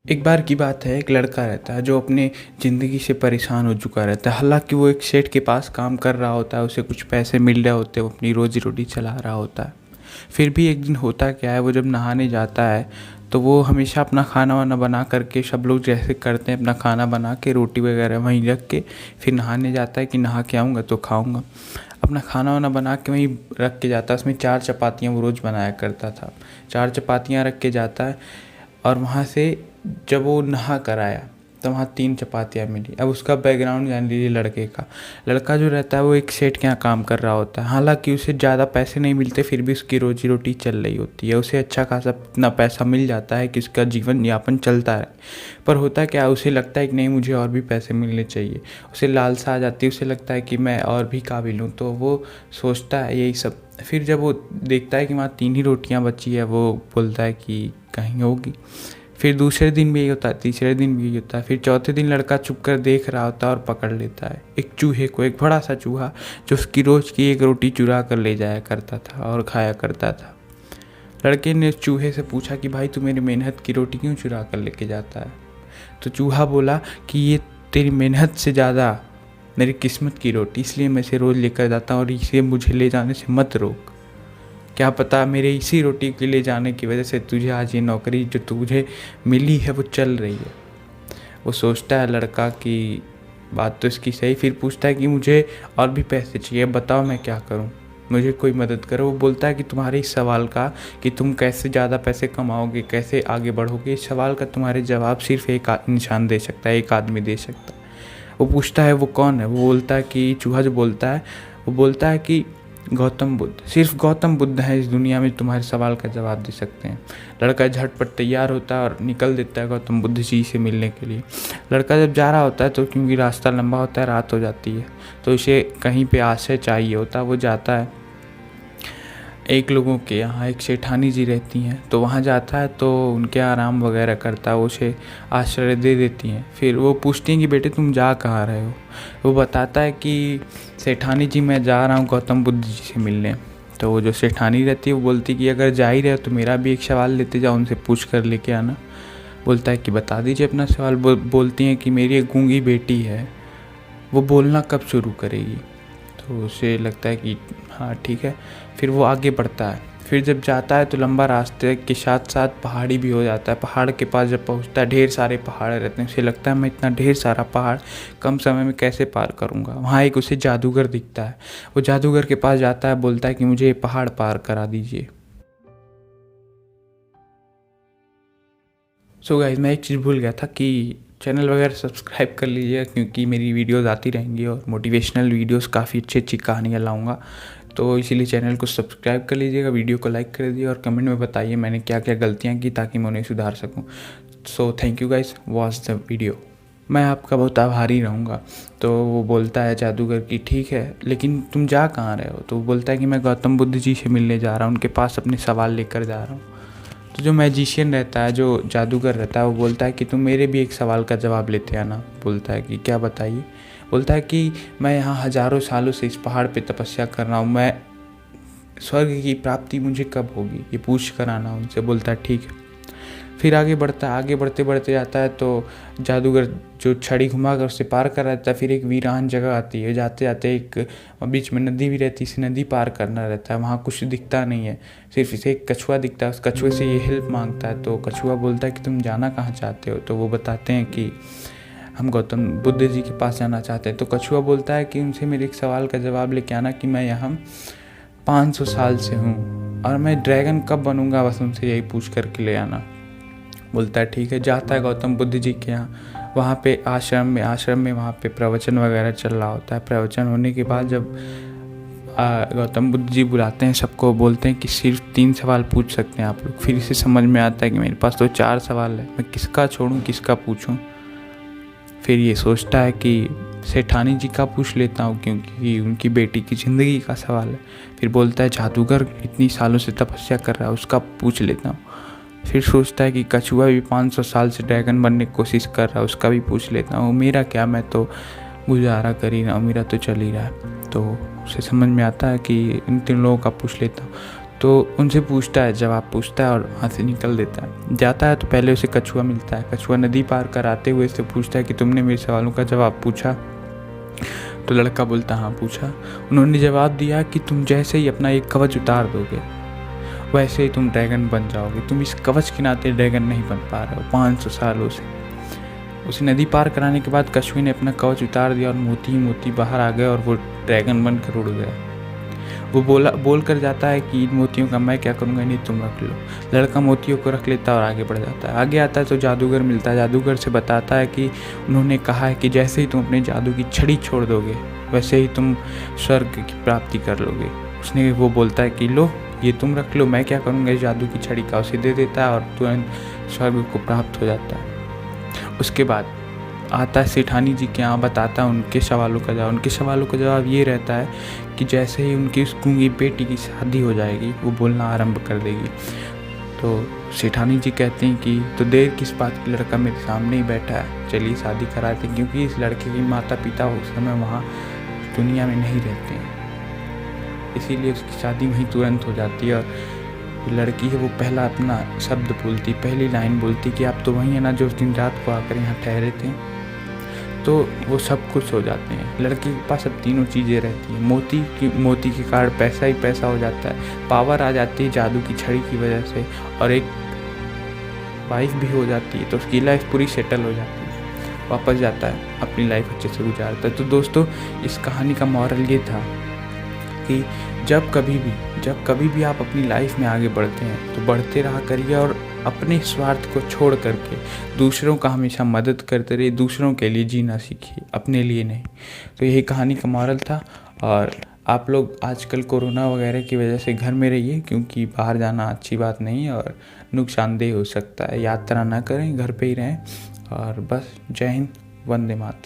एक बार की बात है, एक लड़का रहता है जो अपने ज़िंदगी से परेशान हो चुका रहता है। हालाँकि वो एक सेठ के पास काम कर रहा होता है, उसे कुछ पैसे मिल रहे होते हैं, वो अपनी रोज़ी-रोटी चला रहा होता है। फिर भी एक दिन होता क्या है, वो जब नहाने जाता है तो वो हमेशा अपना खाना-वाना बना कर के, सब लोग जैसे करते हैं, अपना खाना बना के रोटी वगैरह वहीं रख के फिर नहाने जाता है कि नहा के आऊँगा तो खाऊँगा। अपना खाना-वाना बना के वहीं रख के जाता है, उसमें 4 चपातियाँ वो रोज़ बनाया करता था। 4 चपातियाँ रख के जाता है और वहाँ से जब वो नहा कर आया तो वहाँ 3 चपातियाँ मिली। अब उसका बैकग्राउंड जान लीजिए लड़के का। लड़का जो रहता है वो एक सेठ के यहाँ काम कर रहा होता है। हालाँकि उसे ज़्यादा पैसे नहीं मिलते, फिर भी उसकी रोज़ी-रोटी चल रही होती है। उसे अच्छा खासा इतना पैसा मिल जाता है कि उसका जीवन यापन चलता रहे। पर होता क्या है, उसे लगता है कि नहीं, मुझे और भी पैसे मिलने चाहिए। उसे लालसा आ जाती है, उसे लगता है कि मैं और भी काबिल हूँ, तो वो सोचता है यही सब। फिर जब वो देखता है कि वहाँ 3 ही रोटियाँ बची है, वो बोलता है कि कहीं होगी। फिर दूसरे दिन भी यही होता है, तीसरे दिन भी यही होता है। फिर चौथे दिन लड़का चुप कर देख रहा होता है और पकड़ लेता है एक चूहे को, एक बड़ा सा चूहा जो उसकी रोज़ की एक रोटी चुरा कर ले जाया करता था और खाया करता था। लड़के ने उस चूहे से पूछा कि भाई, तू मेरी मेहनत की रोटी क्यों चुरा कर लेके जाता है? तो चूहा बोला कि ये तेरी मेहनत से ज़्यादा मेरी किस्मत की रोटी, इसलिए मैं इसे रोज़ लेकर जाता हूँ और इसे मुझे ले जाने से मत रोक। क्या पता मेरे इसी रोटी के ले जाने की वजह से तुझे आज ये नौकरी जो तुझे मिली है वो चल रही है। वो सोचता है लड़का कि बात तो इसकी सही। फिर पूछता है कि मुझे और भी पैसे चाहिए, बताओ मैं क्या करूं, मुझे कोई मदद करो। वो बोलता है कि तुम्हारे इस सवाल का कि तुम कैसे ज़्यादा पैसे कमाओगे, कैसे आगे बढ़ोगे, इस सवाल का तुम्हारे जवाब सिर्फ एक इंसान दे सकता है, एक आदमी दे सकता है। वो पूछता है वो कौन है? वो बोलता है कि चूहा जो बोलता है, वो बोलता है कि गौतम बुद्ध, सिर्फ गौतम बुद्ध हैं इस दुनिया में तुम्हारे सवाल का जवाब दे सकते हैं। लड़का झटपट तैयार होता है और निकल देता है गौतम बुद्ध जी से मिलने के लिए। लड़का जब जा रहा होता है तो क्योंकि रास्ता लंबा होता है, रात हो जाती है, तो उसे कहीं पे आश्रय चाहिए होता है। वो जाता है एक लोगों के यहाँ, एक सेठानी जी रहती हैं, तो वहाँ जाता है तो उनके आराम वगैरह करता है, वो उसे आश्रय दे देती हैं। फिर वो पूछती हैं कि बेटे तुम जा कहाँ रहे हो? वो बताता है कि सेठानी जी मैं जा रहा हूँ गौतम बुद्ध जी से मिलने। तो वो जो सेठानी रहती है वो बोलती कि अगर जा ही रहे हो तो मेरा भी एक सवाल लेते जाओ, उनसे पूछ कर लेके आना। बोलता है कि बता दीजिए अपना सवाल। बोलती हैं कि मेरी एक गूंगी बेटी है, वो बोलना कब शुरू करेगी? तो उसे लगता है कि हाँ ठीक है। फिर वो आगे बढ़ता है। फिर जब जाता है तो लंबा रास्ते के साथ साथ पहाड़ी भी हो जाता है। पहाड़ के पास जब पहुंचता है, ढेर सारे पहाड़ रहते हैं। उसे लगता है मैं इतना ढेर सारा पहाड़ कम समय में कैसे पार करूंगा। वहाँ एक उसे जादूगर दिखता है। वो जादूगर के पास जाता है, बोलता है कि मुझे ये पहाड़ पार करा दीजिए। सो गाइस, मैं एक चीज़ भूल गया था कि चैनल वगैरह सब्सक्राइब कर लीजिएगा, क्योंकि मेरी वीडियोज़ आती रहेंगी और मोटिवेशनल वीडियोज़ काफ़ी अच्छी अच्छी कहानियाँ लाऊंगा। तो इसीलिए चैनल को सब्सक्राइब कर लीजिएगा, वीडियो को लाइक कर दीजिए और कमेंट में बताइए मैंने क्या क्या गलतियाँ की ताकि मैं उन्हें सुधार सकूँ। So thank you guys, watch the video. मैं आपका बहुत आभारी रहूँगा। तो वो बोलता है जादूगर कि ठीक है, लेकिन तुम जा कहाँ रहे हो? तो वो बोलता है कि मैं गौतम बुद्ध जी से मिलने जा रहा हूँ, उनके पास अपने सवाल लेकर जा रहा हूँ। तो जो मैजिशियन रहता है, जो जादूगर रहता है, वो बोलता है कि तुम मेरे भी एक सवाल का जवाब लेते आना। बोलता है कि क्या, बताइए। बोलता है कि मैं यहाँ हज़ारों सालों से इस पहाड़ पे तपस्या कर रहा हूँ, मैं स्वर्ग की प्राप्ति मुझे कब होगी, ये पूछ कर आना उनसे। बोलता है ठीक है। फिर आगे बढ़ता है। आगे बढ़ते बढ़ते जाता है तो जादूगर जो छड़ी घुमा कर उससे पार कर रहता है। फिर एक वीरान जगह आती है, जाते जाते एक बीच में नदी भी रहती है, इसे नदी पार करना रहता है। वहाँ कुछ दिखता नहीं है, सिर्फ इसे एक कछुआ दिखता है। उस कछुए से ये हेल्प मांगता है। तो कछुआ बोलता है कि तुम जाना कहाँ चाहते हो? तो वो बताते हैं कि हम गौतम बुद्ध जी के पास जाना चाहते हैं। तो कछुआ बोलता है कि उनसे मेरे एक सवाल का जवाब लेके आना कि मैं यहाँ 500 साल से हूँ और मैं ड्रैगन कब बनूंगा, बस उनसे यही पूछ करके ले आना। बोलता है ठीक है। जाता है गौतम बुद्ध जी के यहाँ। वहाँ पे आश्रम में वहाँ पे प्रवचन वगैरह चल रहा होता है। प्रवचन होने के बाद जब गौतम बुद्ध जी बुलाते हैं सबको, बोलते हैं कि सिर्फ 3 सवाल पूछ सकते हैं आप लोग। फिर इसे समझ में आता है कि मेरे पास तो 4 सवाल है, मैं किसका छोड़ूं, किसका पूछूं। फिर ये सोचता है कि सेठानी जी का पूछ लेता हूँ, क्योंकि उनकी बेटी की ज़िंदगी का सवाल है। फिर बोलता है जादूगर इतनी सालों से तपस्या कर रहा है, उसका पूछ लेता हूँ। फिर सोचता है कि कछुआ भी 500 साल से ड्रैगन बनने की कोशिश कर रहा है, उसका भी पूछ लेता हूँ। मेरा क्या, मैं तो गुजारा कर ही रहा हूँ, मेरा तो चल ही रहा है। तो उसे समझ में आता है कि इन 3 लोगों का पूछ लेता हूँ। तो उनसे पूछता है, जवाब पूछता है और वहाँ से निकल देता है। जाता है तो पहले उसे कछुआ मिलता है। कछुआ नदी पार कर आते हुए से पूछता है कि तुमने मेरे सवालों का जवाब पूछा? तो लड़का बोलता, हाँ पूछा। उन्होंने जवाब दिया कि तुम जैसे ही अपना एक कवच उतार दोगे वैसे ही तुम ड्रैगन बन जाओगे। तुम इस कवच के नाते ड्रैगन नहीं बन पा रहे हो 500 सालों से। उसे नदी पार कराने के बाद कछुए ने अपना कवच उतार दिया और मोती ही मोती बाहर आ गए और वो ड्रैगन बन कर उड़ गया। वो बोल कर जाता है कि इन मोतियों का मैं क्या करूँगा, नहीं तुम रख लो। लड़का मोतियों को रख लेता है और आगे बढ़ जाता है। आगे आता है तो जादूगर मिलता है। जादूगर से बताता है कि उन्होंने कहा है कि जैसे ही तुम अपने जादू की छड़ी छोड़ दोगे वैसे ही तुम स्वर्ग की प्राप्ति कर लोगे। उसने वो बोलता है कि लो ये तुम रख लो, मैं क्या करूँगा इस जादू की छड़ी का। उसे दे देता है और तुरंत स्वर्ग को प्राप्त हो जाता है। उसके बाद आता है सेठानी जी के यहाँ, बताता है उनके सवालों का जवाब। उनके सवालों का जवाब ये रहता है कि जैसे ही उनकी उस गूंगी बेटी की शादी हो जाएगी वो बोलना आरंभ कर देगी। तो सेठानी जी कहते हैं कि तो देर किस बात की, लड़का मेरे सामने ही बैठा है, चलिए शादी कराते हैं। क्योंकि इस लड़के के माता पिता उस समय वहाँ दुनिया में नहीं रहते हैं, इसीलिए उसकी शादी वहीं तुरंत हो जाती है। और लड़की है वो पहला अपना शब्द बोलती, पहली लाइन बोलती कि आप तो वही है ना जो उस दिन रात को आकर यहाँ ठहरे थे। तो वो सब खुश हो जाते हैं। लड़की के पास अब तीनों चीज़ें रहती हैं। मोती के कारण पैसा ही पैसा हो जाता है, पावर आ जाती है जादू की छड़ी की वजह से, और एक वाइफ भी हो जाती है। तो उसकी लाइफ पूरी सेटल हो जाती है, वापस जाता है अपनी लाइफ अच्छे से गुजारता है। तो दोस्तों इस कहानी का मॉरल ये था कि जब कभी भी आप अपनी लाइफ में आगे बढ़ते हैं तो बढ़ते रहा करिए और अपने स्वार्थ को छोड़ करके दूसरों का हमेशा मदद करते रहिए। दूसरों के लिए जीना सीखिए, अपने लिए नहीं। तो यही कहानी का मॉरल था। और आप लोग आजकल कोरोना वगैरह की वजह से घर में रहिए, क्योंकि बाहर जाना अच्छी बात नहीं है और नुकसानदेह हो सकता है। यात्रा ना करें, घर पे ही रहें। और बस जय हिंद, वंदे मातरम।